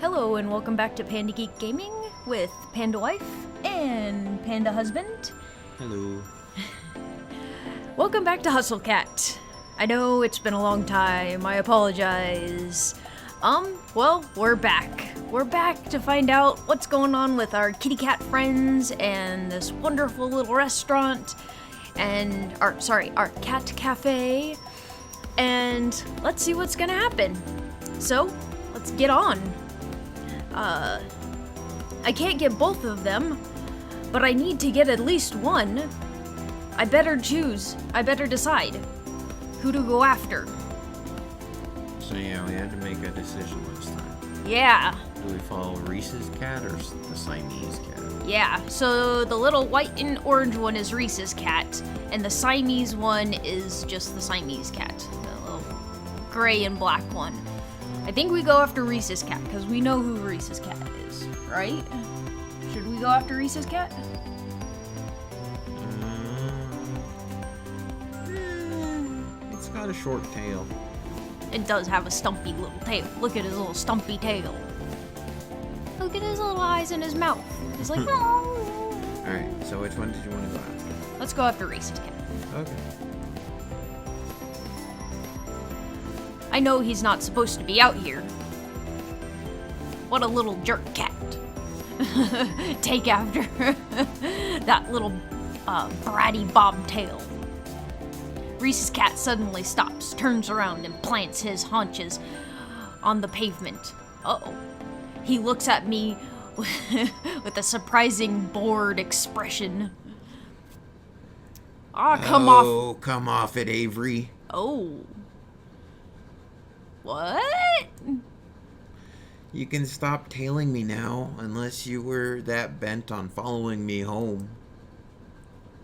Hello and welcome back to Panda Geek Gaming with Panda Wife and Panda Husband. Hello. Welcome back to Hustle Cat. I know it's been a long time, I apologize. Well, we're back. We're back to find out what's going on with our kitty cat friends and this wonderful little restaurant and our cat cafe. And let's see what's gonna happen. So, let's get on. I can't get both of them, but I need to get at least one. I better choose. I better decide who to go after. So yeah, we had to make a decision last time. Yeah. Do we follow Reese's cat or the Siamese cat? Yeah, so the little white and orange one is Reese's cat, and the Siamese one is just the Siamese cat. The little gray and black one. I think we go after Reese's cat, because we know who Reese's cat is, right? Should we go after Reese's cat? It's got a short tail. It does have a stumpy little tail. Look at his little stumpy tail. Look at his little eyes in his mouth. He's like, oh. Alright, so which one did you want to go after? Let's go after Reese's cat. Okay. I know he's not supposed to be out here. What a little jerk cat. Take after that little bratty bobtail. Reese's cat suddenly stops, turns around, and plants his haunches on the pavement. Uh-oh. He looks at me with a surprising bored expression. Come off. Oh, come off it, Avery. Oh. What? You can stop tailing me now, unless you were that bent on following me home.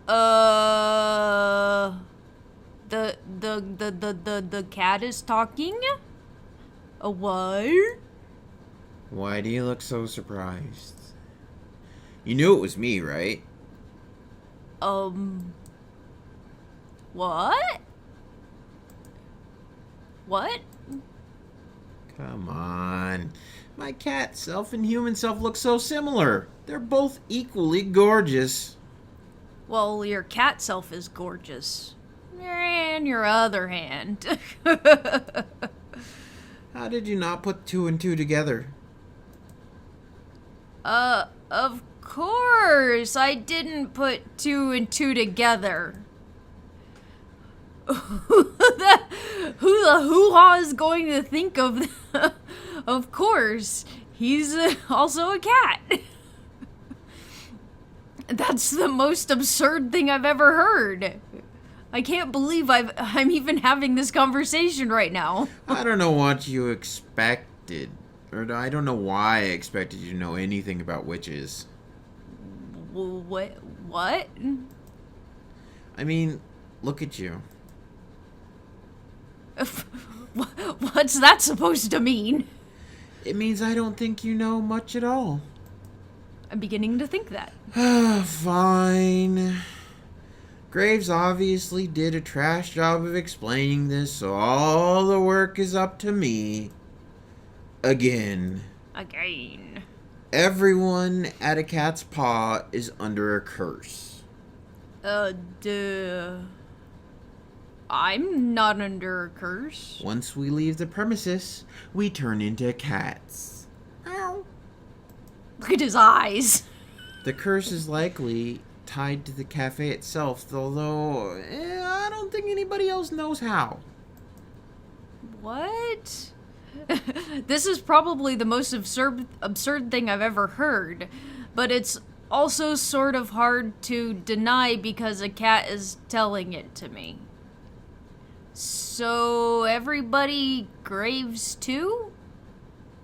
The cat is talking? A what? Why do you look so surprised? You knew it was me, right? What? What? Come on. My cat self and human self look so similar. They're both equally gorgeous. Well, your cat self is gorgeous. And your other hand. How did you not put two and two together? Of course, I didn't put two and two together. Who the hoo-ha is going to think of? Of course, he's also a cat. That's the most absurd thing I've ever heard. I can't believe I'm even having this conversation right now. I don't know what you expected. Or I don't know why I expected you to know anything about witches. What? I mean, look at you. What's that supposed to mean? It means I don't think you know much at all. I'm beginning to think that. Fine. Graves obviously did a trash job of explaining this, so all the work is up to me. Again. Everyone at a cat's paw is under a curse. I'm not under a curse. Once we leave the premises, we turn into cats. Ow. Look at his eyes. The curse is likely tied to the cafe itself, although I don't think anybody else knows how. What? This is probably the most absurd thing I've ever heard, but it's also sort of hard to deny because a cat is telling it to me. So everybody Graves too?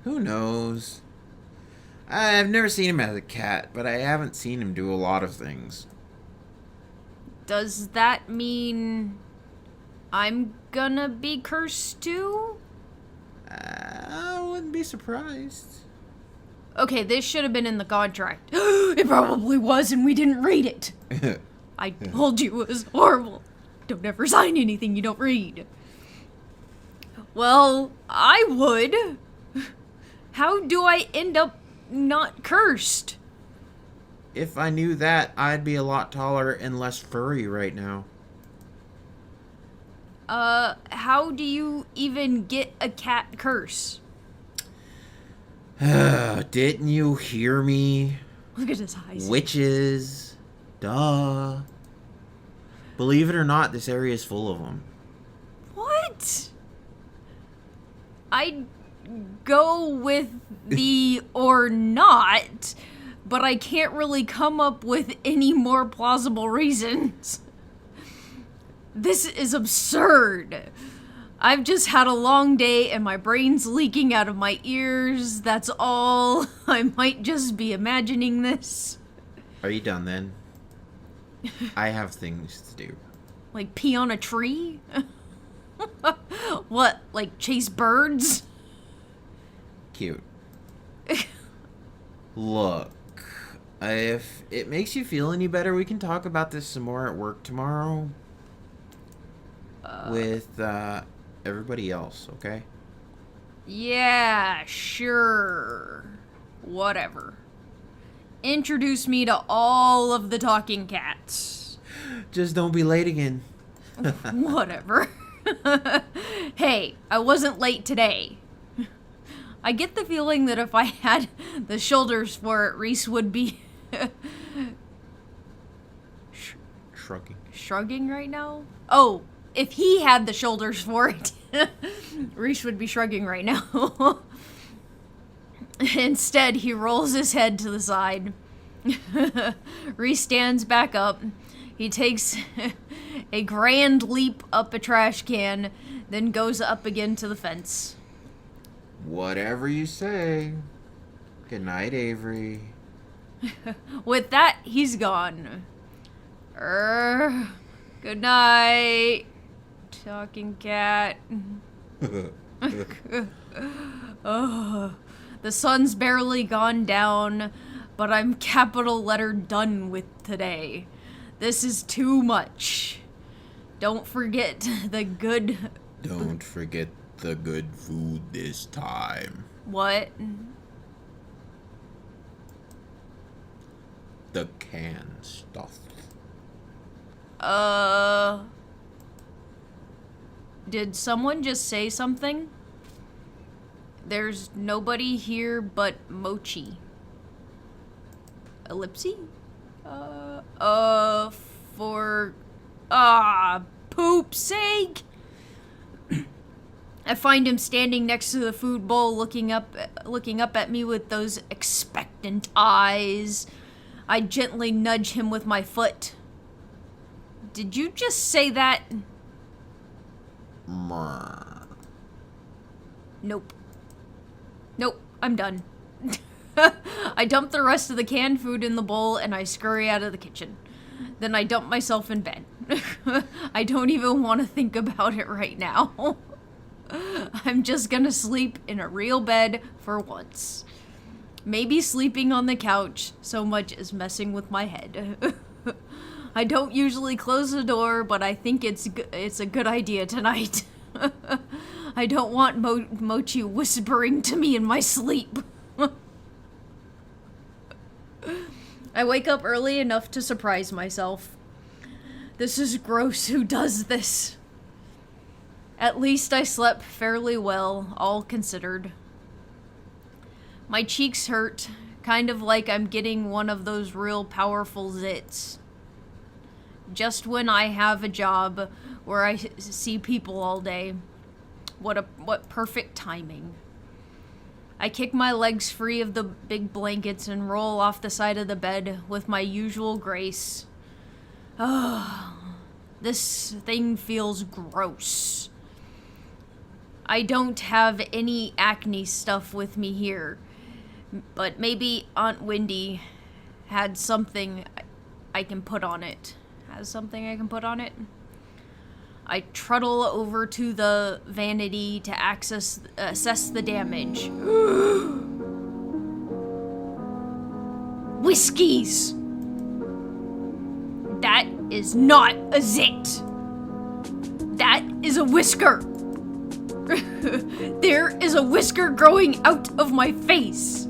Who knows? I've never seen him as a cat, but I haven't seen him do a lot of things. Does that mean I'm gonna be cursed too? I wouldn't be surprised. Okay, this should have been in the contract. It probably was and we didn't read it. I told you it was horrible. Don't ever sign anything you don't read. Well, I would. How do I end up not cursed? If I knew that, I'd be a lot taller and less furry right now. How do you even get a cat curse? Didn't you hear me? Look at his eyes. Witches. Duh. Believe it or not, this area is full of them. What? I'd go with the or not, but I can't really come up with any more plausible reasons. This is absurd. I've just had a long day and my brain's leaking out of my ears. That's all. I might just be imagining this. Are you done then? I have things to do. Like pee on a tree? What, like chase birds? Cute. Look, if it makes you feel any better, we can talk about this some more at work tomorrow. With everybody else, okay? Yeah, sure. Whatever. Introduce me to all of the talking cats. Just don't be late again. Whatever. Hey, I wasn't late today. I get the feeling that if I had the shoulders for it, Reese would be shrugging right now? Oh, if he had the shoulders for it, Reese would be shrugging right now. Instead, he rolls his head to the side. Reese stands back up. He takes a grand leap up a trash can, then goes up again to the fence. Whatever you say. Good night, Avery. With that, he's gone. Good night, talking cat. The sun's barely gone down, but I'm capital letter done with today. This is too much. Don't forget the good... Don't forget the good food this time. What? The canned stuff. Did someone just say something? There's nobody here but Mochi. Ellipsy? For poop's sake! I find him standing next to the food bowl, looking up at me with those expectant eyes. I gently nudge him with my foot. Did you just say that? Nope. Nope, I'm done. I dump the rest of the canned food in the bowl and I scurry out of the kitchen. Then I dump myself in bed. I don't even want to think about it right now. I'm just gonna sleep in a real bed for once. Maybe sleeping on the couch so much is messing with my head. I don't usually close the door, but I think it's a good idea tonight. I don't want Mochi whispering to me in my sleep. I wake up early enough to surprise myself. This is gross. Who does this? At least I slept fairly well, all considered. My cheeks hurt, kind of like I'm getting one of those real powerful zits. Just when I have a job where I see people all day. What perfect timing. I kick my legs free of the big blankets and roll off the side of the bed with my usual grace. This thing feels gross. I don't have any acne stuff with me here, but maybe Aunt Wendy had something I can put on it. Has something I can put on it? I trundle over to the vanity to assess the damage. Whiskies! That is not a zit. That is a whisker. There is a whisker growing out of my face.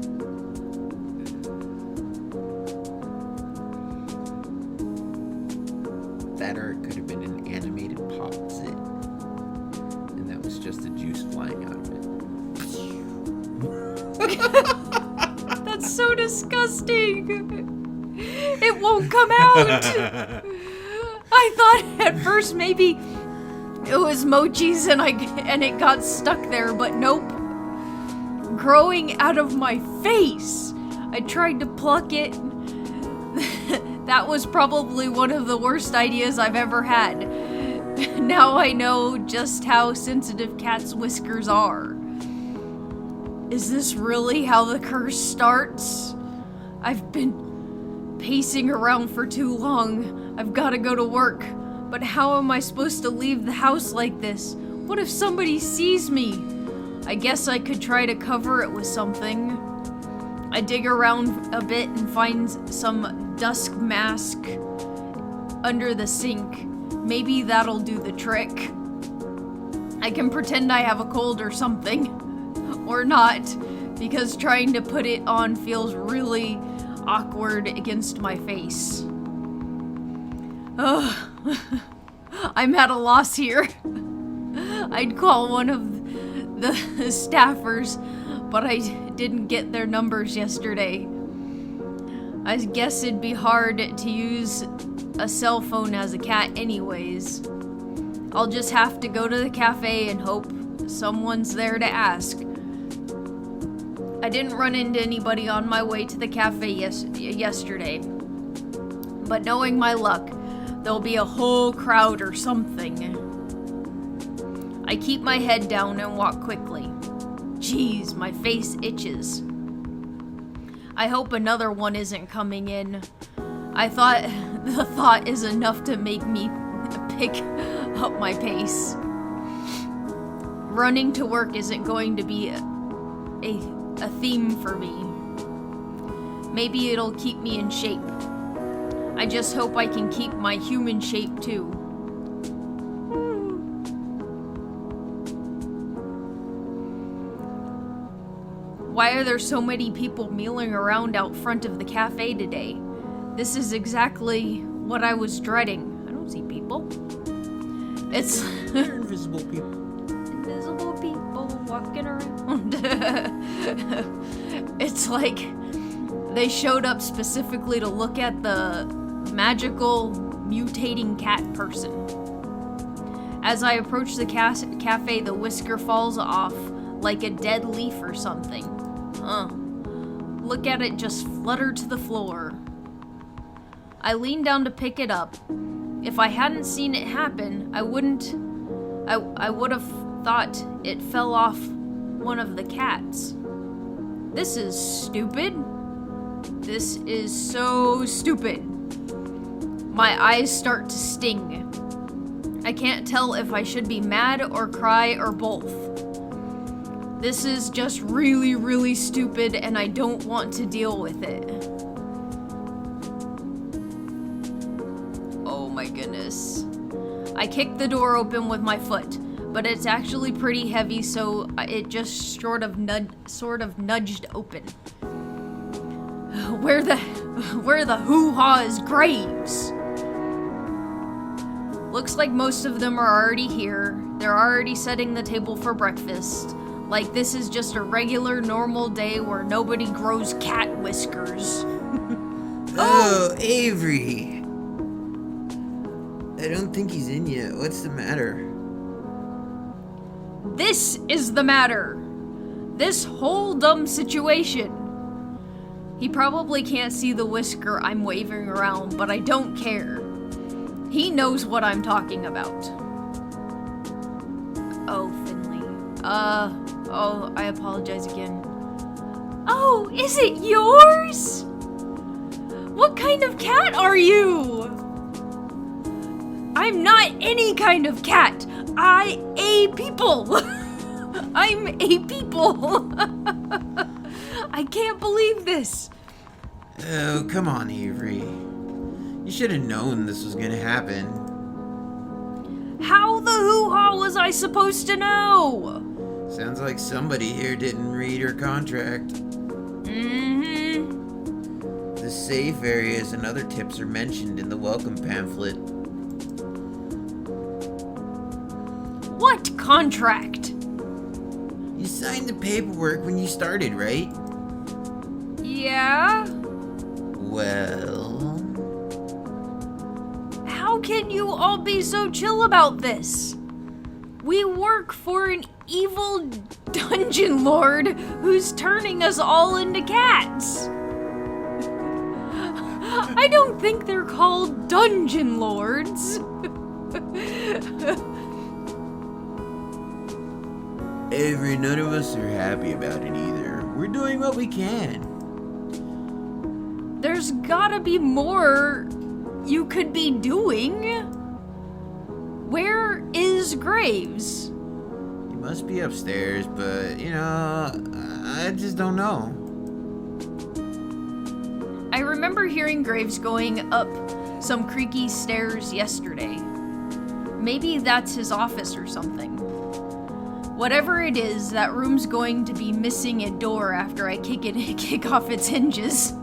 That or it could have been an animated pop zit. And that was just the juice flying out of it. That's so disgusting. It won't come out. I thought at first maybe it was mochi's and it got stuck there, but nope. Growing out of my face. I tried to pluck it. That was probably one of the worst ideas I've ever had. Now I know just how sensitive cats' whiskers are. Is this really how the curse starts? I've been pacing around for too long. I've got to go to work. But how am I supposed to leave the house like this? What if somebody sees me? I guess I could try to cover it with something. I dig around a bit and find some dusk mask under the sink. Maybe that'll do the trick. I can pretend I have a cold or something. Or not, because trying to put it on feels really awkward against my face. Ugh. I'm at a loss here. I'd call one of the staffers, but I didn't get their numbers yesterday. I guess it'd be hard to use a cell phone as a cat anyways. I'll just have to go to the cafe and hope someone's there to ask. I didn't run into anybody on my way to the cafe yesterday, but knowing my luck, there'll be a whole crowd or something. I keep my head down and walk quickly. Jeez, my face itches. I hope another one isn't coming in. I thought the thought is enough to make me pick up my pace. Running to work isn't going to be a theme for me. Maybe it'll keep me in shape. I just hope I can keep my human shape too. Why are there so many people milling around out front of the cafe today? This is exactly what I was dreading. I don't see people. It's They're invisible people. Invisible people walking around. It's like they showed up specifically to look at the magical mutating cat person. As I approach the cafe, the whisker falls off like a dead leaf or something. Look at it just flutter to the floor. I lean down to pick it up. If I hadn't seen it happen, I would have thought it fell off one of the cats. This is stupid. This is so stupid. My eyes start to sting. I can't tell if I should be mad or cry or both. This is just really, really stupid and I don't want to deal with it. Oh my goodness. I kicked the door open with my foot, but it's actually pretty heavy, so it just sort of nudged open. Where the hoo-ha is Graves? Looks like most of them are already here. They're already setting the table for breakfast. Like this is just a regular, normal day where nobody grows cat whiskers. Oh, Avery. I don't think he's in yet. What's the matter? This is the matter. This whole dumb situation. He probably can't see the whisker I'm waving around, but I don't care. He knows what I'm talking about. Oh, Finley. Oh, I apologize again. Oh, is it yours? What kind of cat are you? I'm not any kind of cat. A people. I'm a people. I can't believe this. Oh, come on, Avery. You should have known this was gonna happen. How the hoo-ha was I supposed to know? Sounds like somebody here didn't read her contract. Mm-hmm. The safe areas and other tips are mentioned in the welcome pamphlet. What contract? You signed the paperwork when you started, right? Yeah? Well... How can you all be so chill about this? We work for an evil dungeon lord who's turning us all into cats. I don't think they're called dungeon lords. Avery, none of us are happy about it either. We're doing what we can. There's gotta be more you could be doing. Where is Graves? He must be upstairs, but, I just don't know. I remember hearing Graves going up some creaky stairs yesterday. Maybe that's his office or something. Whatever it is, that room's going to be missing a door after I kick off its hinges.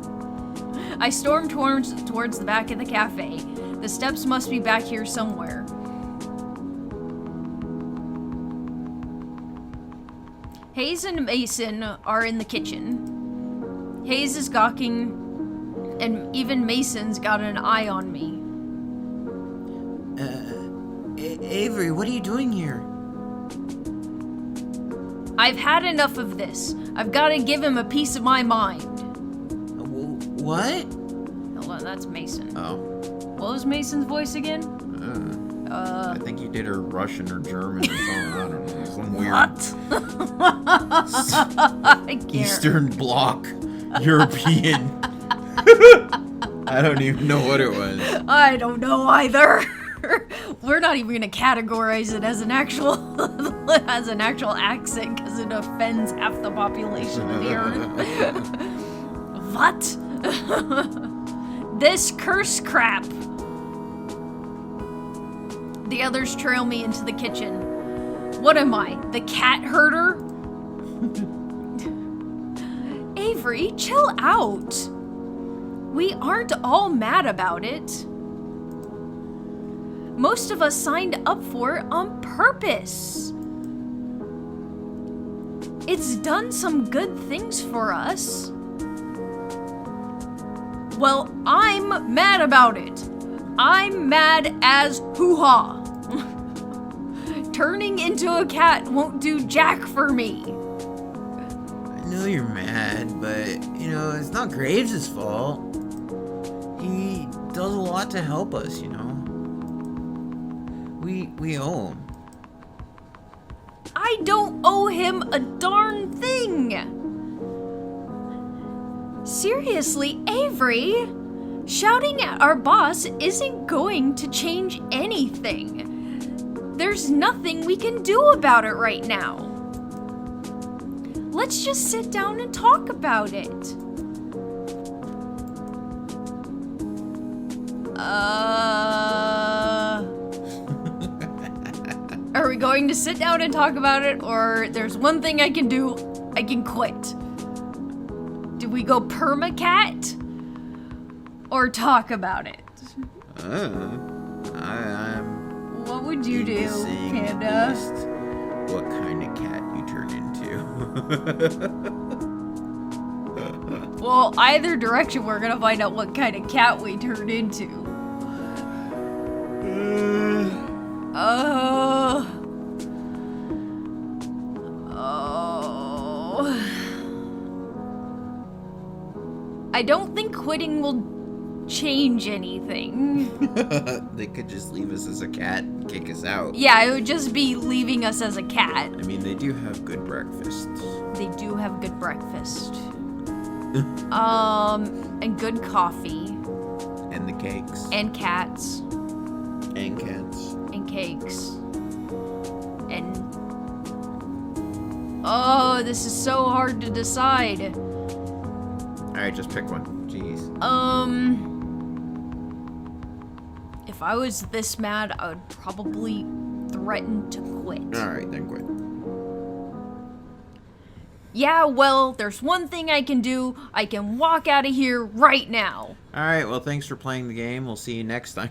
I storm towards the back of the cafe. The steps must be back here somewhere. Hayes and Mason are in the kitchen. Hayes is gawking, and even Mason's got an eye on me. Avery, what are you doing here? I've had enough of this. I've got to give him a piece of my mind. What? Hold on, that's Mason. Oh. What was Mason's voice again? I think you did her Russian or German or something. I don't know. Some weird. What? I can't. Eastern Bloc. European. I don't even know what it was. I don't know either. We're not even gonna categorize it as an actual accent because it offends half the population of the earth. What? This curse crap. The others trail me into the kitchen. What am I, the cat herder? Avery, chill out. We aren't all mad about it. Most of us signed up for it on purpose. It's done some good things for us. Well, I'm mad about it. I'm mad as hoo-ha. Turning into a cat won't do jack for me. I know you're mad, but, it's not Graves' fault. He does a lot to help us, We owe him. I don't owe him a darn thing. Seriously, Avery, shouting at our boss isn't going to change anything. There's nothing we can do about it right now. Let's just sit down and talk about it. Are we going to sit down and talk about it, or there's one thing I can do, I can quit? Do we go permacat? Or talk about it? What would you do, Panda? What kind of cat you turn into. Well, either direction, we're gonna find out what kind of cat we turn into. I don't think quitting will change anything. They could just leave us as a cat and kick us out. Yeah, it would just be leaving us as a cat. I mean, they do have good breakfast. They do have good breakfast. And good coffee. And the cakes. And cats. And cats. And cakes. And... Oh, this is so hard to decide. Alright, just pick one. Jeez. If I was this mad, I would probably threaten to quit. Alright, then quit. Yeah, well, there's one thing I can do. I can walk out of here right now. Alright, well, thanks for playing the game. We'll see you next time.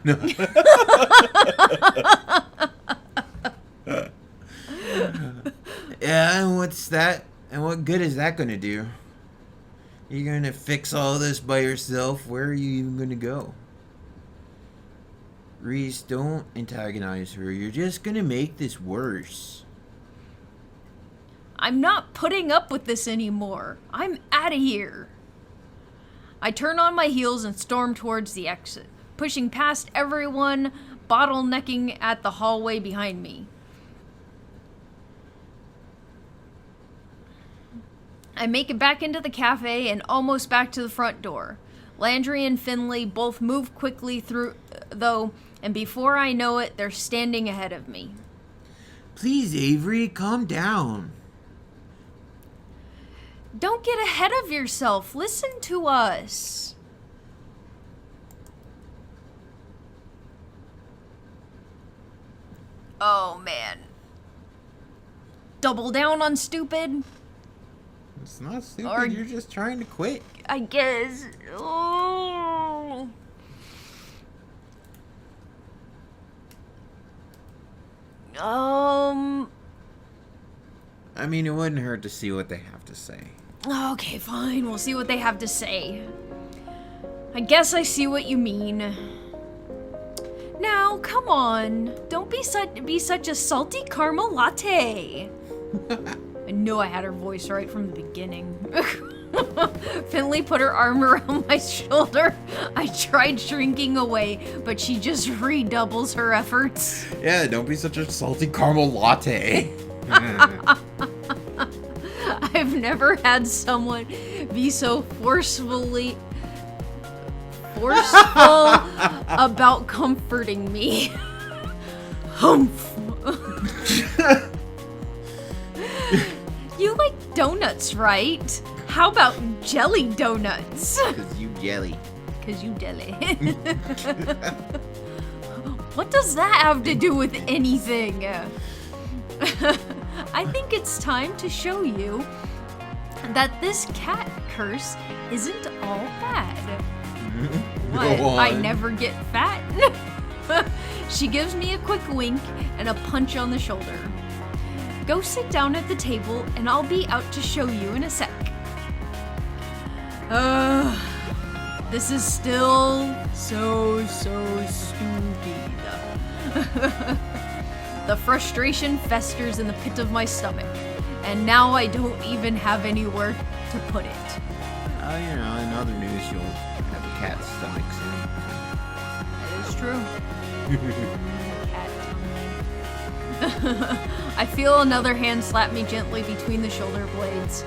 Yeah, and what's that? And what good is that gonna do? You're gonna fix all this by yourself? Where are you even gonna go? Reese, don't antagonize her. You're just gonna make this worse. I'm not putting up with this anymore. I'm out of here. I turn on my heels and storm towards the exit, pushing past everyone, bottlenecking at the hallway behind me. I make it back into the cafe and almost back to the front door. Landry and Finley both move quickly through, though, and before I know it, they're standing ahead of me. Please, Avery, calm down. Don't get ahead of yourself. Listen to us. Oh, man. Double down on stupid? It's not stupid. Or- You're just trying to quit. I guess. Oh. I mean, it wouldn't hurt to see what they have to say. Okay, fine. We'll see what they have to say. I guess I see what you mean. Now, come on. Don't be such a salty caramel latte. I knew I had her voice right from the beginning. Finley put her arm around my shoulder. I tried shrinking away, but she just redoubles her efforts. Yeah, don't be such a salty caramel latte. I've never had someone be so forceful about comforting me. Humph. You like donuts, right? How about jelly donuts? Because you jelly. Because you jelly. What does that have to do with anything? I think it's time to show you that this cat curse isn't all bad. What? Go on. I never get fat? She gives me a quick wink and a punch on the shoulder. Go sit down at the table and I'll be out to show you in a sec. This is still so stupid. The frustration festers in the pit of my stomach, and now I don't even have anywhere to put it. You know, in other news, you'll have a cat's stomach soon. That is true. Cat. I feel another hand slap me gently between the shoulder blades.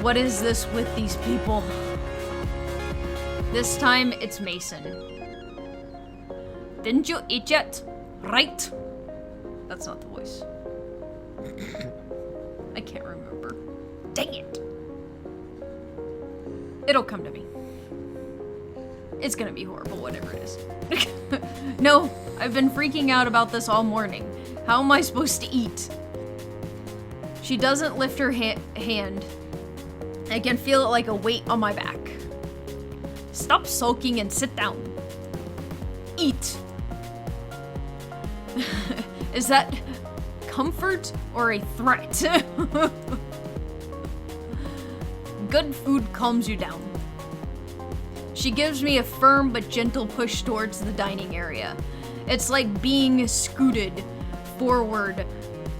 What is this with these people? This time, it's Mason. Didn't you eat yet? Right? That's not the voice. I can't remember. Dang it. It'll come to me. It's gonna be horrible, whatever it is. No, I've been freaking out about this all morning. How am I supposed to eat? She doesn't lift her hand. I can feel it like a weight on my back. Stop sulking and sit down. Eat. Is that comfort or a threat? Good food calms you down. She gives me a firm but gentle push towards the dining area. It's like being scooted forward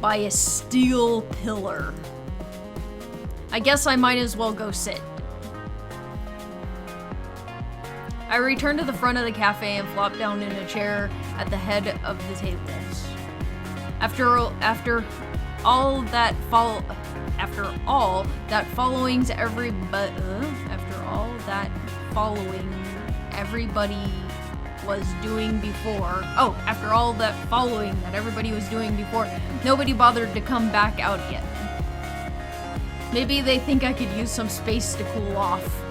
by a steel pillar. I guess I might as well go sit. I return to the front of the cafe and flop down in a chair at the head of the tables. After all that following everybody was doing before. After all that following that everybody was doing before, nobody bothered to come back out yet. Maybe they think I could use some space to cool off.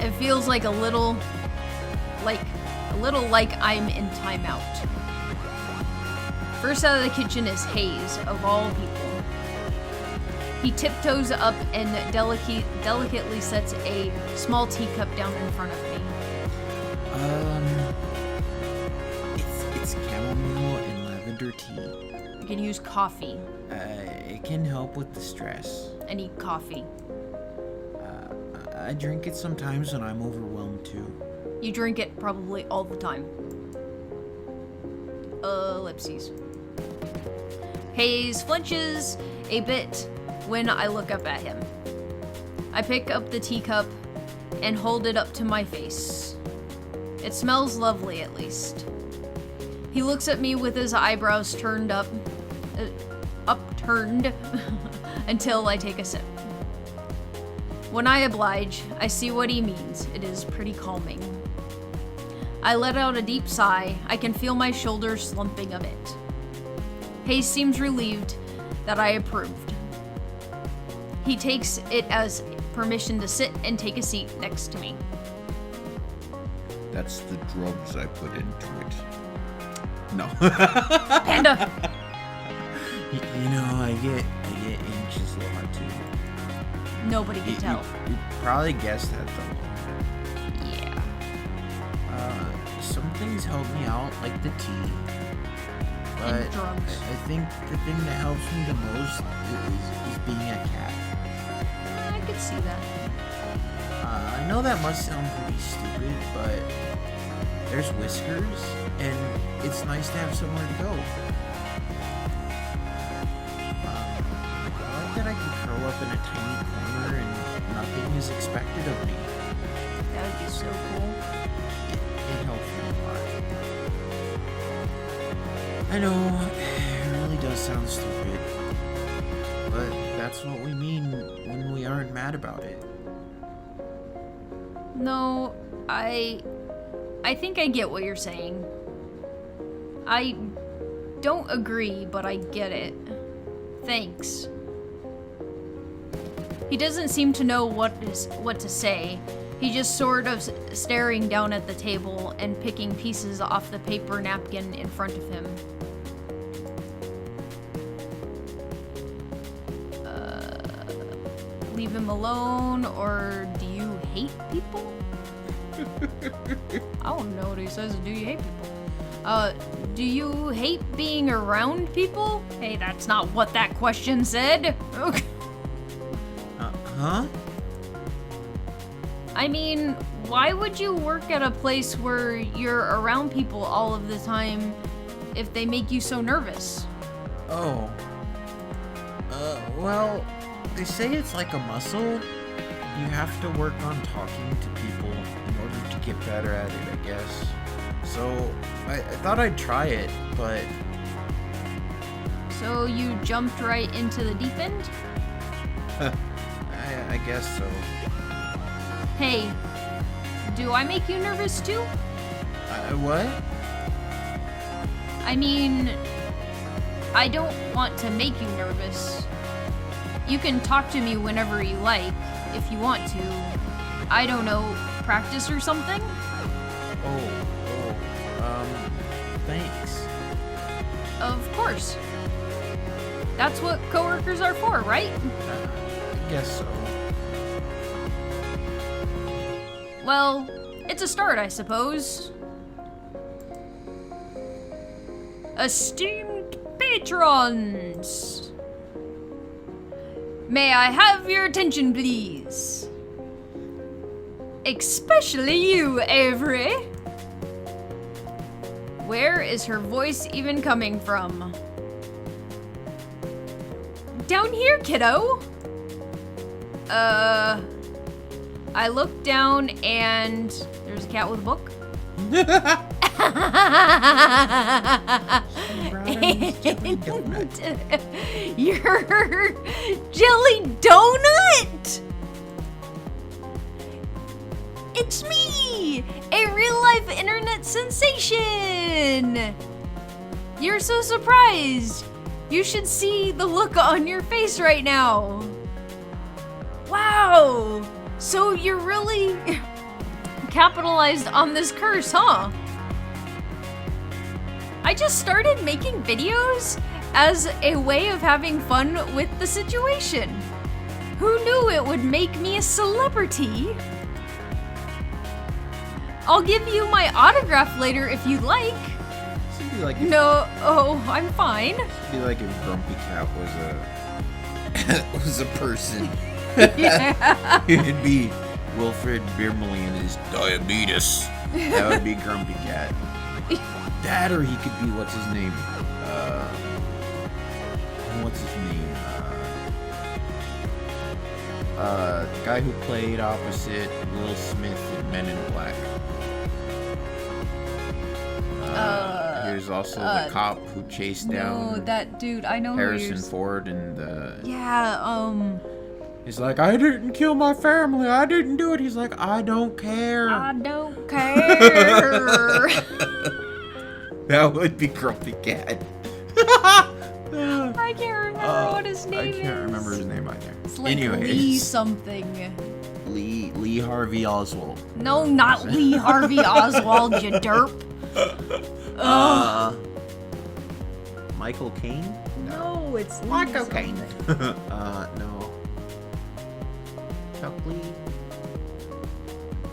It feels like a little like I'm in timeout. First out of the kitchen is Hayes, of all people. He tiptoes up and delicately sets a small teacup down in front of me. It's chamomile and lavender tea. You can use coffee. It can help with the stress. Any coffee. I drink it sometimes when I'm overwhelmed too. You drink it probably all the time. Ellipses. Hayes flinches a bit when I look up at him. I pick up the teacup and hold it up to my face. It smells lovely, at least. He looks at me with his eyebrows upturned until I take a sip. When I oblige, I see what he means. It is pretty calming. I let out a deep sigh. I can feel my shoulders slumping a bit. Hayes seems relieved that I approved. He takes it as permission to sit and take a seat next to me. That's the drugs I put into it. No. Panda! You know, I get anxious a lot too. Nobody can tell. You probably guessed that though. Yeah. Some things help me out, like the tea. But And drugs. I think the thing that helps me the most is being a cat. I could see that. I know that must sound pretty stupid, but there's whiskers, and it's nice to have somewhere to go. I like that I can curl up in a tiny corner and nothing is expected of me. That would be so cool. It helps me a lot. I know, it really does sound stupid, but that's what we mean when we aren't mad about it. No, I think I get what you're saying. I don't agree, but I get it. Thanks. He doesn't seem to know what to say. He just sort of staring down at the table and picking pieces off the paper napkin in front of him. Leave him alone, or do you hate people? I don't know what he says. Do you hate people? Do you hate being around people? Hey, that's not what that question said. Huh? I mean, why would you work at a place where you're around people all of the time if they make you so nervous? Oh. Well, they say it's like a muscle. You have to work on talking to people in order to get better at it, I guess. So, I thought I'd try it, but... So you jumped right into the deep end? I guess so. Hey, do I make you nervous too? What? I mean, I don't want to make you nervous. You can talk to me whenever you like, if you want to. I don't know, practice or something? Thanks. Of course. That's what coworkers are for, right? I guess so. Well, it's a start, I suppose. Esteemed patrons! May I have your attention, please? Especially you, Avery. Where is her voice even coming from? Down here, kiddo. I look down and there's a cat with a book. Your jelly donut! It's me! A real-life internet sensation! You're so surprised! You should see the look on your face right now! Wow! So you're really capitalized on this curse, huh? I just started making videos as a way of having fun with the situation. Who knew it would make me a celebrity? I'll give you my autograph later if you'd like. This would be like No, oh, I'm fine. It'd be like if Grumpy Cat was a person. Yeah. It'd be Wilfred Brimley and his diabetes. That would be Grumpy Cat. That, or he could be, what's his name? The guy who played opposite Will Smith in Men in Black. He was also the cop who chased down No, that dude, I know Harrison who you're... Ford and the... Yeah, He's like, I didn't kill my family. I didn't do it. He's like, I don't care. I don't care. That would be Grumpy Cat. I can't remember what his name is. I can't remember his name either. It's like Anyways, Lee something. Lee Harvey Oswald. No, not Lee Harvey Oswald, you derp. Michael Caine? No, it's Lee Michael something. Caine. No. Chuck Lee?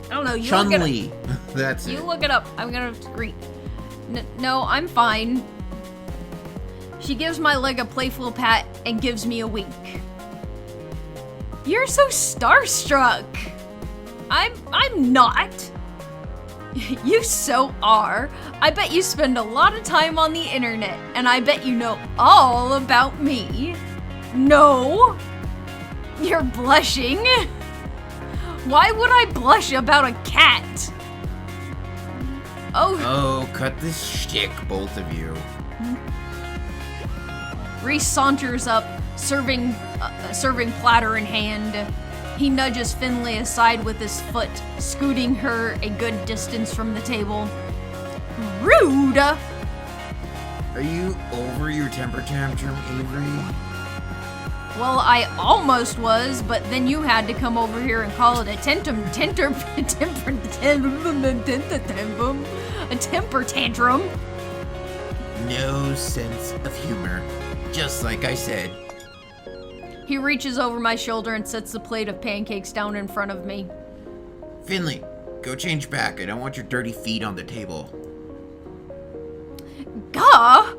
I don't know. You Chun look it Li. That's up. it. You look it up. I'm gonna screen. No, I'm fine. She gives my leg a playful pat and gives me a wink. You're so starstruck. I'm not. You so are. I bet you spend a lot of time on the internet, and I bet you know all about me. No. You're blushing. Why would I blush about a cat? Oh, cut this shtick, both of you. Reese saunters up, serving platter in hand. He nudges Finlay aside with his foot, scooting her a good distance from the table. Rude! Are you over your temper tantrum, Avery? Well, I almost was, but then you had to come over here and call it a temper tantrum. No sense of humor. Just like I said. He reaches over my shoulder and sets the plate of pancakes down in front of me. Finley, go change back. I don't want your dirty feet on the table. Gah!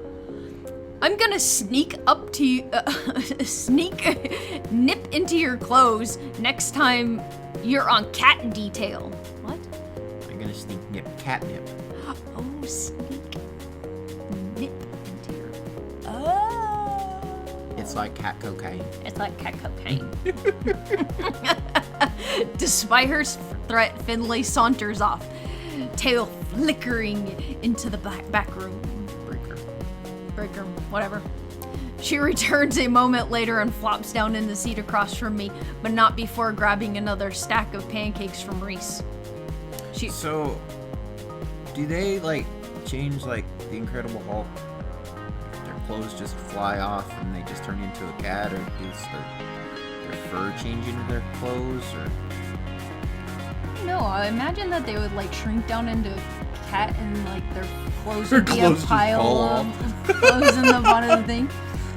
I'm gonna sneak up to you, nip into your clothes next time you're on cat detail. What? I'm gonna sneak nip catnip. Oh, sneak nip into your... Oh. It's like cat cocaine. It's like cat cocaine. Despite her threat, Finlay saunters off, tail flickering into the back room. Breaker, whatever. She returns a moment later and flops down in the seat across from me, but not before grabbing another stack of pancakes from Reese. So, do they, like, change, like, the Incredible Hulk? Their clothes just fly off and they just turn into a cat, or does their fur change into their clothes, or... No, I imagine that they would, like, shrink down into a cat and, like, their clothes would be a pile of clothes in the bottom of the thing.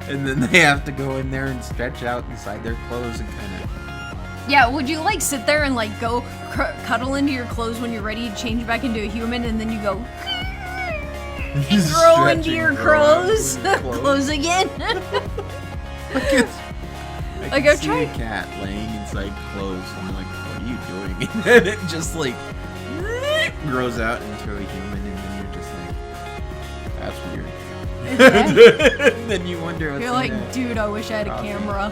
And then they have to go in there and stretch out inside their clothes and kind of... Yeah, would you, like, sit there and, like, go cuddle into your clothes when you're ready to change back into a human, and then you go... and grow into your clothes again? I can see a cat laying inside clothes, and I'm like, what are you doing? And then it just, like, grows out into a human, and then you're just like, that's weird. And then you wonder what's You're like, dude, I wish I had a camera.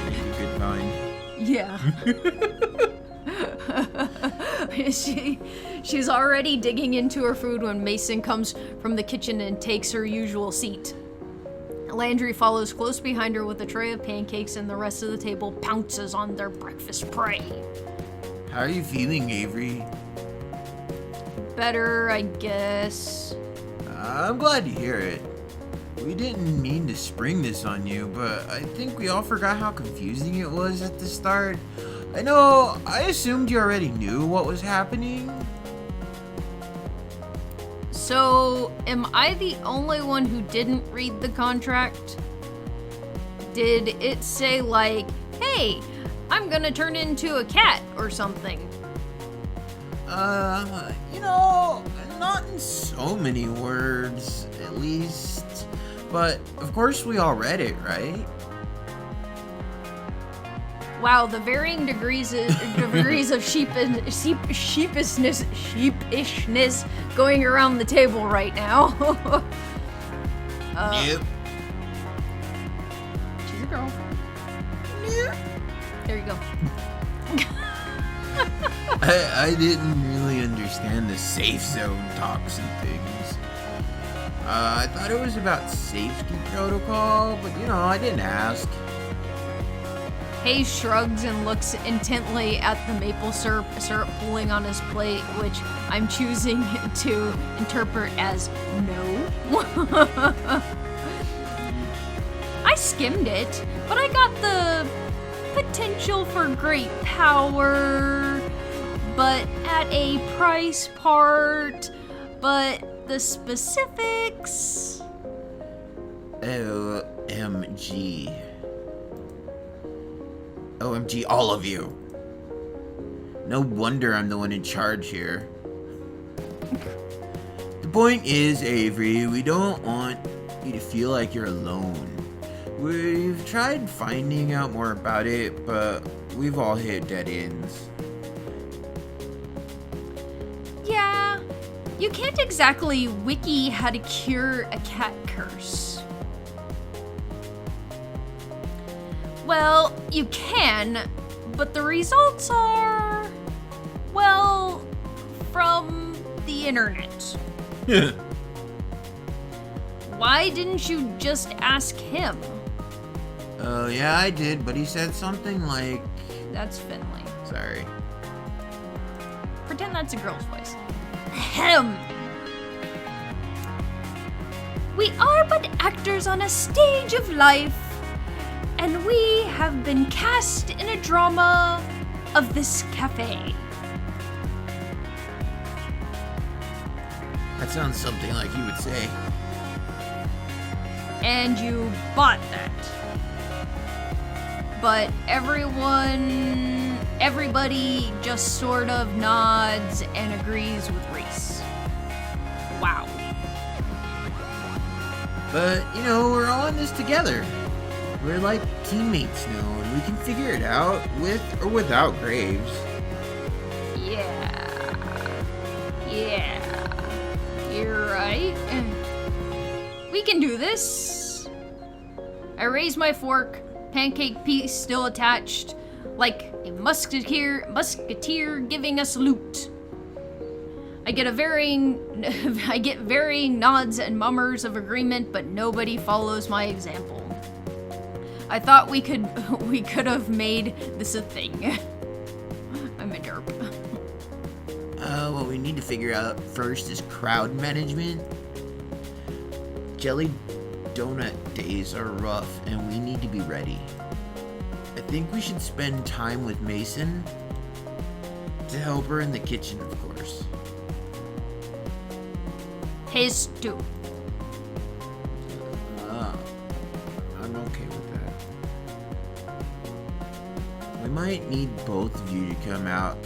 Make a good vine. Yeah. She's already digging into her food when Mason comes from the kitchen and takes her usual seat. Landry follows close behind her with a tray of pancakes, and the rest of the table pounces on their breakfast prey. How are you feeling, Avery? Better, I guess. I'm glad to hear it. We didn't mean to spring this on you, but I think we all forgot how confusing it was at the start. I know, I assumed you already knew what was happening. So, am I the only one who didn't read the contract? Did it say like, hey, I'm gonna turn into a cat or something? Not in so many words, at least. But, of course, we all read it, right? Wow, the varying degrees of sheepishness going around the table right now. Yep. She's a girl. Yep. There you go. I didn't really understand the safe zone talks and things. I thought it was about safety protocol, but I didn't ask. Hayes shrugs and looks intently at the maple syrup pooling on his plate, which I'm choosing to interpret as no. I skimmed it, but I got the potential for great power, but at a price part, but the specifics... OMG. OMG, all of you. No wonder I'm the one in charge here. The point is, Avery, we don't want you to feel like you're alone. We've tried finding out more about it, but we've all hit dead ends. Yeah, you can't exactly wiki how to cure a cat curse. Well, you can, but the results are, well, from the internet. Why didn't you just ask him? Oh, yeah, I did, but he said something like... That's Finley. Sorry. Pretend that's a girl's voice. Ahem. We are but actors on a stage of life, and we have been cast in a drama of this cafe. That sounds something like you would say. And you bought that. But everybody just sort of nods and agrees with Reese. Wow. But, we're all in this together. We're like teammates now, and we can figure it out with or without Graves. Yeah. You're right. We can do this. I raise my fork, pancake piece still attached, like a musketeer giving a salute. I get varying nods and mummers of agreement, but nobody follows my example. I thought we could have made this a thing. I'm a derp. What we need to figure out first is crowd management. Jelly donut days are rough, and we need to be ready. I think we should spend time with Mason to help her in the kitchen, of course. His too. I'm okay with that. We might need both of you to come out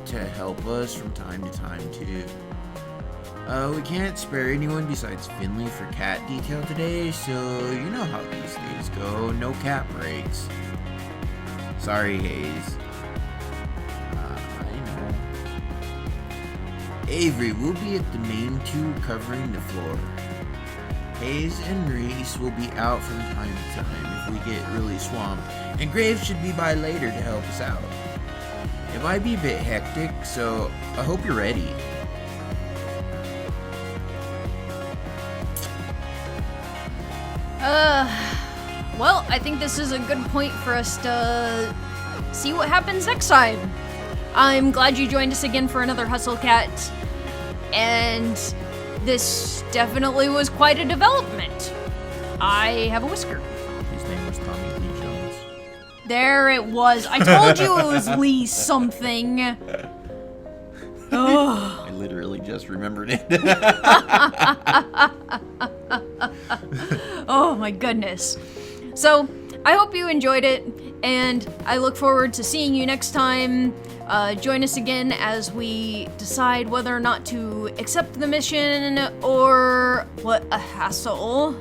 to help us from time to time, too. We can't spare anyone besides Finley for cat detail today, so you know how these days go. No cat breaks. Sorry, Hayes. I know. Avery will be at the main two covering the floor. Hayes and Reese will be out from time to time if we get really swamped, and Graves should be by later to help us out. It might be a bit hectic, so I hope you're ready. Well, I think this is a good point for us to see what happens next time. I'm glad you joined us again for another Hustle Cat, and this definitely was quite a development. I have a whisker. His name was Tommy Lee Jones. There it was. I told you it was Lee something. I literally just remembered it. Oh my goodness. So, I hope you enjoyed it, and I look forward to seeing you next time. Join us again as we decide whether or not to accept the mission, or what a hassle.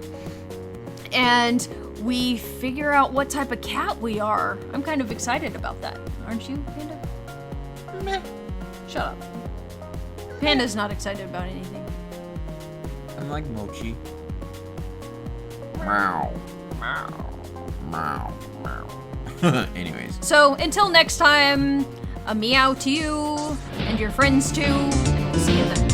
And we figure out what type of cat we are. I'm kind of excited about that. Aren't you, Panda? Meh. Shut up. Panda's not excited about anything. I'm like Mochi. Meow. Meow. Meow. Meow. Anyways. So, until next time, a meow to you, and your friends too, and we'll see you then.